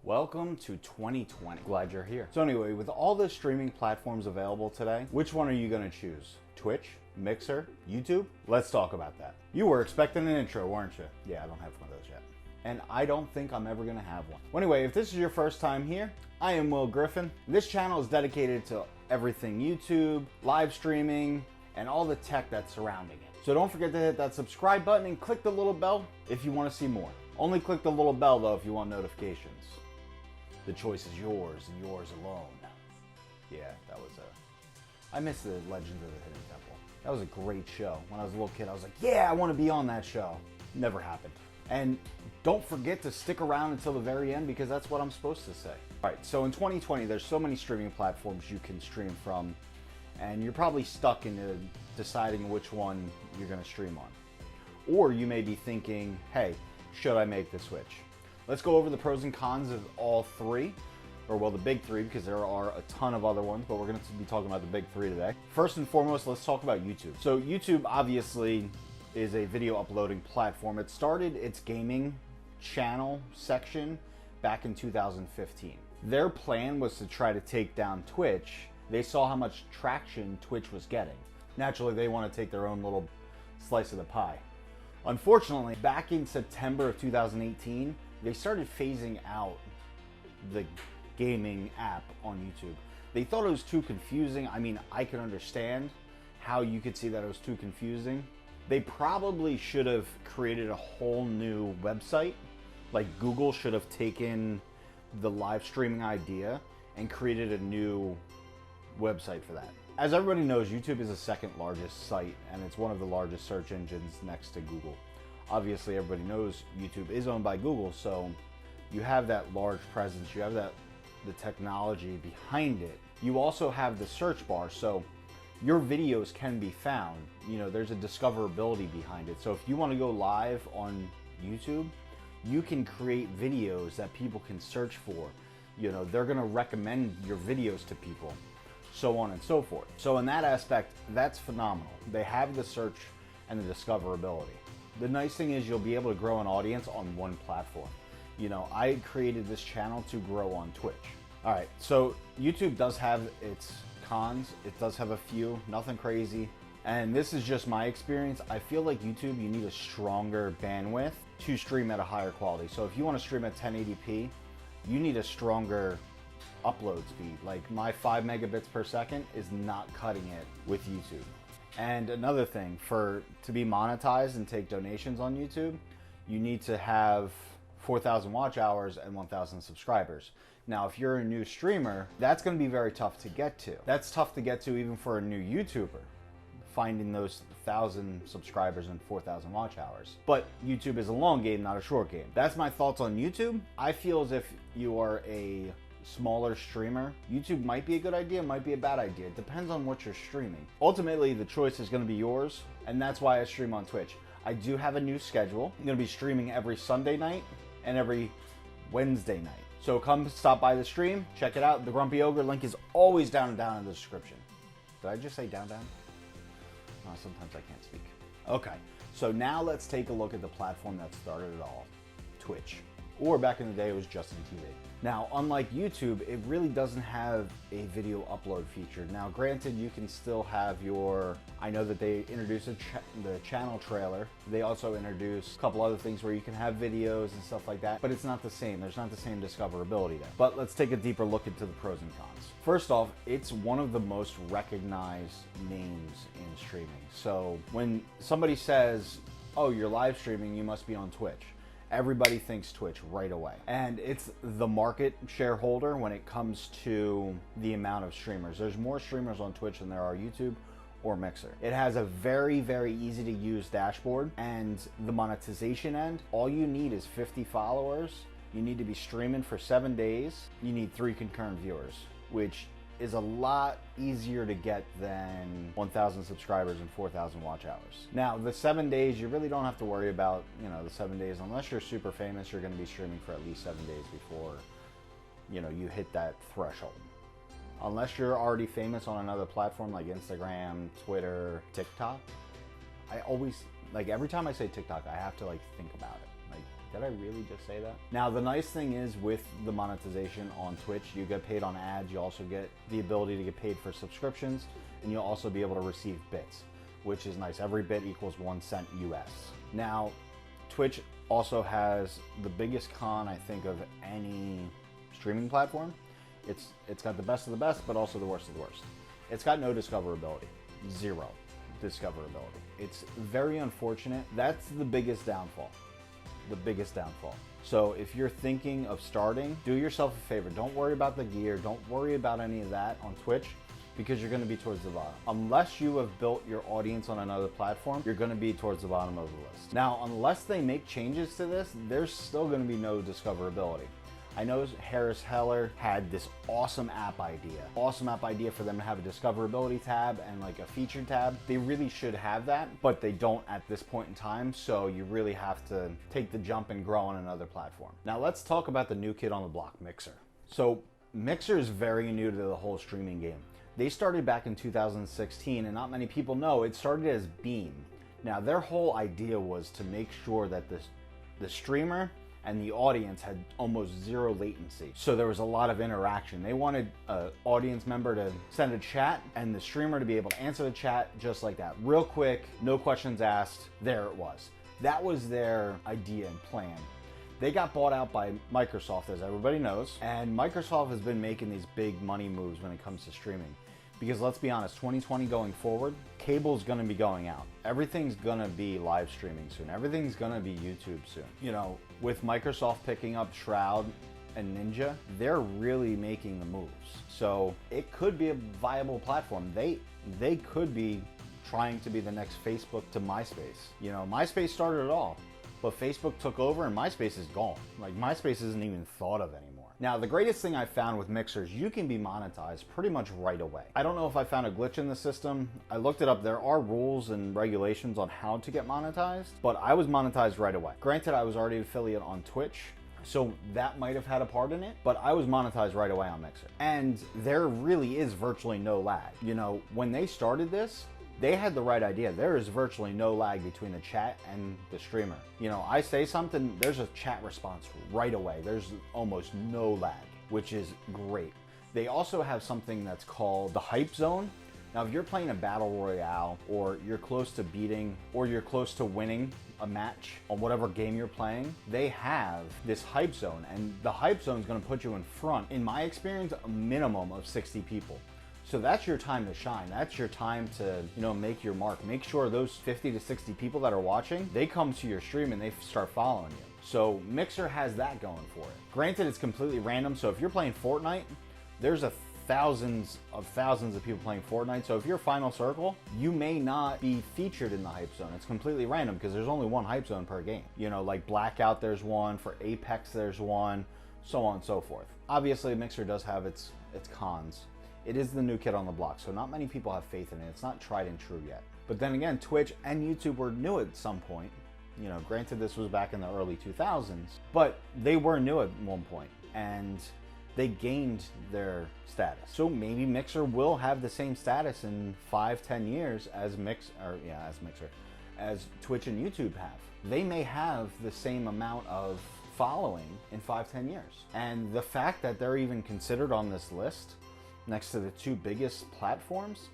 Welcome to 2020. Glad you're here. So anyway, with all the streaming platforms available today, which one are you gonna choose? Twitch, Mixer, YouTube? Let's talk about that. You were expecting an intro, weren't you? Yeah, I don't have one of those yet. And I don't think I'm ever gonna have one. Well, anyway, if this is your first time here, I am Will Griffin. This channel is dedicated to everything YouTube, live streaming, and all the tech that's surrounding it. So don't forget to hit that subscribe button and click the little bell if you want to see more. Only click the little bell though if you want notifications. The choice is yours and yours alone. Yeah, I miss the Legends of the Hidden Temple. That was a great show. When I was a little kid, I was like, yeah, I want to be on that show. Never happened. And don't forget to stick around until the very end because that's what I'm supposed to say. All right, so in 2020, there's so many streaming platforms you can stream from, and you're probably stuck into deciding which one you're gonna stream on. Or you may be thinking, hey, should I make the switch? Let's go over the pros and cons of all three, or well, the big three, because there are a ton of other ones, but we're gonna be talking about the big three today. First and foremost, let's talk about YouTube. So YouTube obviously is a video uploading platform. It started its gaming channel section back in 2015. Their plan was to try to take down Twitch. They saw how much traction Twitch was getting. Naturally, they want to take their own little slice of the pie. Unfortunately, back in September of 2018, they started phasing out the gaming app on YouTube. They thought it was too confusing. I mean, I can understand how you could see that it was too confusing. They probably should have created a whole new website. Like Google should have taken the live streaming idea and created a new website for that. As everybody knows, YouTube is the second largest site and it's one of the largest search engines next to Google. Obviously, everybody knows YouTube is owned by Google, so you have that large presence, you have the technology behind it. You also have the search bar, so your videos can be found. You know, there's a discoverability behind it. So if you want to go live on YouTube, you can create videos that people can search for. You know, they're gonna recommend your videos to people, so on and so forth. So in that aspect, that's phenomenal. They have the search and the discoverability. The nice thing is you'll be able to grow an audience on one platform. You know, I created this channel to grow on Twitch. All right, so YouTube does have its cons. It does have a few, nothing crazy. And this is just my experience. I feel like YouTube, you need a stronger bandwidth to stream at a higher quality. So if you want to stream at 1080p, you need a stronger upload speed. Like my 5 megabits per second is not cutting it with YouTube. And another thing, to be monetized and take donations on YouTube, you need to have 4,000 watch hours and 1,000 subscribers. Now, if you're a new streamer, that's gonna be very tough to get to. That's tough to get to even for a new YouTuber, finding those 1,000 subscribers and 4,000 watch hours. But YouTube is a long game, not a short game. That's my thoughts on YouTube. I feel as if you are a smaller streamer, YouTube might be a good idea, might be a bad idea. It depends on what you're streaming. Ultimately, the choice is gonna be yours, and that's why I stream on Twitch. I do have a new schedule. I'm gonna be streaming every Sunday night and every Wednesday night. So come stop by the stream, check it out. The Grumpy Ogre link is always down in the description. Did I just say down? Oh, sometimes I can't speak. Okay, so now let's take a look at the platform that started it all, Twitch. Or back in the day, it was Justin TV. Now, unlike YouTube, it really doesn't have a video upload feature. Now, granted, you can still have I know that they introduced the channel trailer. They also introduced a couple other things where you can have videos and stuff like that, but it's not the same. There's not the same discoverability there. But let's take a deeper look into the pros and cons. First off, it's one of the most recognized names in streaming. So when somebody says, oh, you're live streaming, you must be on Twitch. Everybody thinks Twitch right away. And it's the market shareholder when it comes to the amount of streamers. There's more streamers on Twitch than there are YouTube or Mixer. It has a very, very easy to use dashboard, and the monetization end, all you need is 50 followers. You need to be streaming for 7 days. You need 3 concurrent viewers, which is a lot easier to get than 1,000 subscribers and 4,000 watch hours. Now, the 7 days, you really don't have to worry about, the 7 days. Unless you're super famous, you're gonna be streaming for at least 7 days before, you hit that threshold. Unless you're already famous on another platform like Instagram, Twitter, TikTok. I always, every time I say TikTok, I have to think about it. Did I really just say that? Now, the nice thing is with the monetization on Twitch, you get paid on ads. You also get the ability to get paid for subscriptions, and you'll also be able to receive bits, which is nice. Every bit equals 1 cent US. Now, Twitch also has the biggest con, I think, of any streaming platform. It's got the best of the best, but also the worst of the worst. It's got no discoverability. Zero discoverability. It's very unfortunate. That's the biggest downfall. The biggest downfall. So if you're thinking of starting, do yourself a favor. Don't worry about the gear. Don't worry about any of that on Twitch, because you're going to be towards the bottom. Unless you have built your audience on another platform, you're going to be towards the bottom of the list. Now, unless they make changes to this, there's still going to be no discoverability. I know Harris Heller had this awesome app idea for them to have a discoverability tab and like a featured tab. They really should have that, but they don't at this point in time. So you really have to take the jump and grow on another platform. Now let's talk about the new kid on the block, Mixer. So Mixer is very new to the whole streaming game. They started back in 2016, and not many people know it started as Beam. Now their whole idea was to make sure that the streamer and the audience had almost zero latency. So there was a lot of interaction. They wanted an audience member to send a chat and the streamer to be able to answer the chat just like that. Real quick, no questions asked, there it was. That was their idea and plan. They got bought out by Microsoft, as everybody knows, and Microsoft has been making these big money moves when it comes to streaming. Because let's be honest, 2020 going forward, cable's gonna be going out. Everything's gonna be live streaming soon. Everything's gonna be YouTube soon. You know, with Microsoft picking up Shroud and Ninja, they're really making the moves. So it could be a viable platform. They could be trying to be the next Facebook to MySpace. You know, MySpace started it all, but Facebook took over and MySpace is gone. Like MySpace isn't even thought of anymore. Now, the greatest thing I found with Mixer is you can be monetized pretty much right away. I don't know if I found a glitch in the system. I looked it up. There are rules and regulations on how to get monetized, but I was monetized right away. Granted, I was already an affiliate on Twitch, so that might have had a part in it, but I was monetized right away on Mixer. And there really is virtually no lag. You know, when they started this, they had the right idea. There is virtually no lag between the chat and the streamer. You know, I say something, there's a chat response right away. There's almost no lag, which is great. They also have something that's called the hype zone. Now, if you're playing a battle royale, or you're close to beating, or you're close to winning a match on whatever game you're playing, they have this hype zone, and the hype zone is gonna put you in front, in my experience, a minimum of 60 people. So that's your time to shine. That's your time to, you know, make your mark. Make sure those 50 to 60 people that are watching, they come to your stream and they start following you. So Mixer has that going for it. Granted, it's completely random. So if you're playing Fortnite, there's thousands of people playing Fortnite. So if you're Final Circle, you may not be featured in the hype zone. It's completely random because there's only one hype zone per game. You know, like Blackout, there's one. For Apex, there's one. So on and so forth. Obviously, Mixer does have its cons. It is the new kid on the block, so not many people have faith in it. It's not tried and true yet. But then again, Twitch and YouTube were new at some point. You know, granted this was back in the early 2000s, but they were new at one point, and they gained their status. So maybe Mixer will have the same status in 5-10 years as Twitch and YouTube have. They may have the same amount of following in 5-10 years. And the fact that they're even considered on this list next to the two biggest platforms,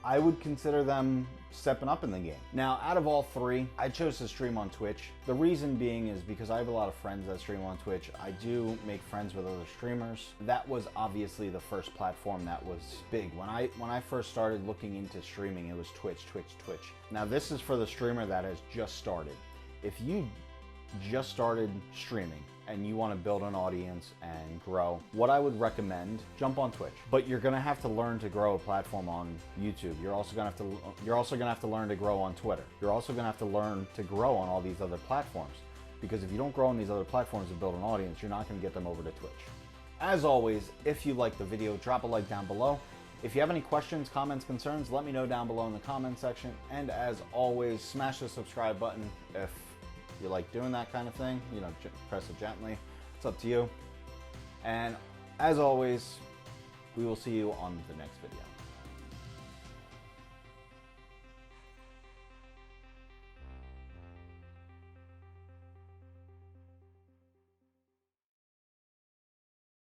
I would consider them stepping up in the game. Now, out of all three, I chose to stream on Twitch. The reason being is because I have a lot of friends that stream on Twitch. I do make friends with other streamers. That was obviously the first platform that was big. When I first started looking into streaming, it was Twitch. Now, this is for the streamer that has just started. If you just started streaming and you want to build an audience and grow, what I would recommend, jump on Twitch. But you're gonna have to learn to grow a platform on YouTube. You're also gonna have to learn to grow on Twitter. You're also gonna have to learn to grow on all these other platforms. Because if you don't grow on these other platforms and build an audience, you're not gonna get them over to Twitch. As always, if you liked the video, drop a like down below. If you have any questions, comments, concerns, let me know down below in the comment section. And as always, smash the subscribe button if you like doing that kind of thing. You know, press it gently. It's up to you. And as always, we will see you on the next video.